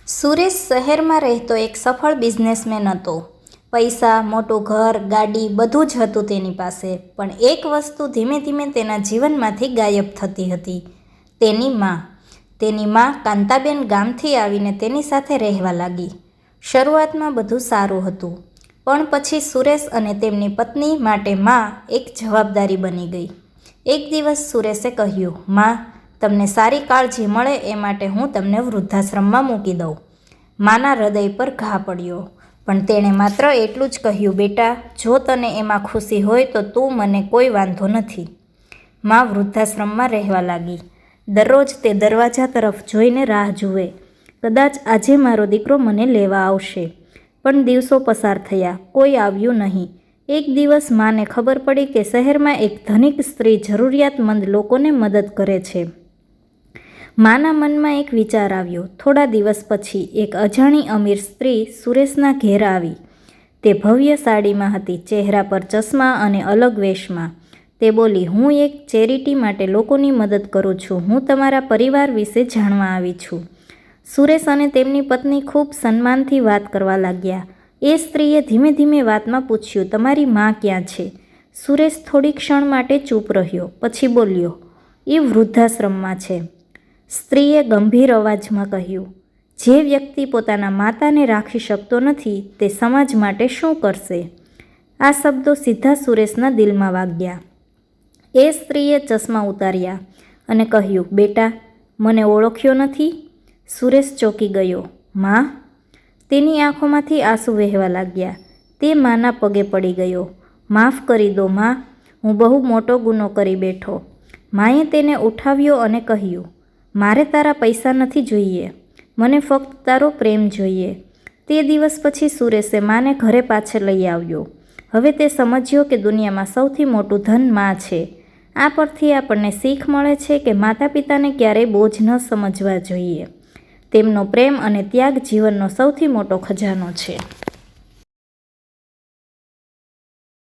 સુરેશ શહેરમાં રહેતો એક સફળ બિઝનેસમેન હતો. પૈસા, મોટું ઘર, ગાડી બધું જ હતું તેની પાસે. પણ એક વસ્તુ ધીમે ધીમે તેના જીવનમાંથી ગાયબ થતી હતી. તેની માં. તેની માં કાંતાબેન ગામથી આવીને તેની સાથે રહેવા લાગી. શરૂઆતમાં બધું સારું હતું, પણ પછી સુરેશ અને તેમની પત્ની માટે માં એક જવાબદારી બની ગઈ. એક દિવસ સુરેશે કહ્યું, માં, તમને સારી કાળજી મળે એ માટે હું તમને વૃદ્ધાશ્રમમાં મૂકી દઉં. માના હૃદય પર ઘા પડ્યો, પણ તેણે માત્ર એટલું જ કહ્યું, બેટા, જો તને એમાં ખુશી હોય તો તું મને કોઈ વાંધો નથી. માં વૃદ્ધાશ્રમમાં રહેવા લાગી. દરરોજ તે દરવાજા તરફ જોઈને રાહ જુએ, કદાચ આજે મારો દીકરો મને લેવા આવશે. પણ દિવસો પસાર થયા, કોઈ આવ્યું નહીં. એક દિવસ માને ખબર પડી કે શહેરમાં એક ધનિક સ્ત્રી જરૂરિયાતમંદ લોકોને મદદ કરે છે. માના મનમાં એક વિચાર આવ્યો. થોડા દિવસ પછી એક અજાણી અમીર સ્ત્રી સુરેશના ઘેર આવી. તે ભવ્ય સાડીમાં હતી, ચહેરા પર ચશ્મા અને અલગ વેશમાં. તે બોલી, હું એક ચેરિટી માટે લોકોની મદદ કરું છું. હું તમારા પરિવાર વિશે જાણવા આવી છું. સુરેશ અને તેમની પત્ની ખૂબ સન્માનથી વાત કરવા લાગ્યા. એ સ્ત્રીએ ધીમે ધીમે વાતમાં પૂછ્યું, તમારી માં ક્યાં છે? સુરેશ થોડી ક્ષણ માટે ચૂપ રહ્યો, પછી બોલ્યો, એ વૃદ્ધાશ્રમમાં છે. સ્ત્રીએ ગંભીર અવાજમાં કહ્યું, જે વ્યક્તિ પોતાના માતાને રાખી શકતો નથી તે સમાજ માટે શું કરશે? આ શબ્દો સીધા સુરેશના દિલમાં વાગ્યા. એ સ્ત્રીએ ચશ્મા ઉતાર્યા અને કહ્યું, બેટા, મને ઓળખ્યો નથી? સુરેશ ચોંકી ગયો. માં? તેની આંખોમાંથી આંસુ વહેવા લાગ્યા. તે માના પગે પડી ગયો. માફ કરી દો માં, હું બહુ મોટો ગુનો કરી બેઠો. માએ તેને ઉઠાવ્યો અને કહ્યું, મારે તારા પૈસા નથી જોઈએ, મને ફક્ત તારો પ્રેમ જોઈએ. તે દિવસ પછી સુરેશે માને ઘરે પાછળ લઈ આવ્યો. હવે તે સમજ્યો કે દુનિયામાં સૌથી મોટું ધન માં છે. આ પરથી આપણને શીખ મળે છે કે માતા પિતાને ક્યારેય બોજ ન સમજવા જોઈએ. તેમનો પ્રેમ અને ત્યાગ જીવનનો સૌથી મોટો ખજાનો છે.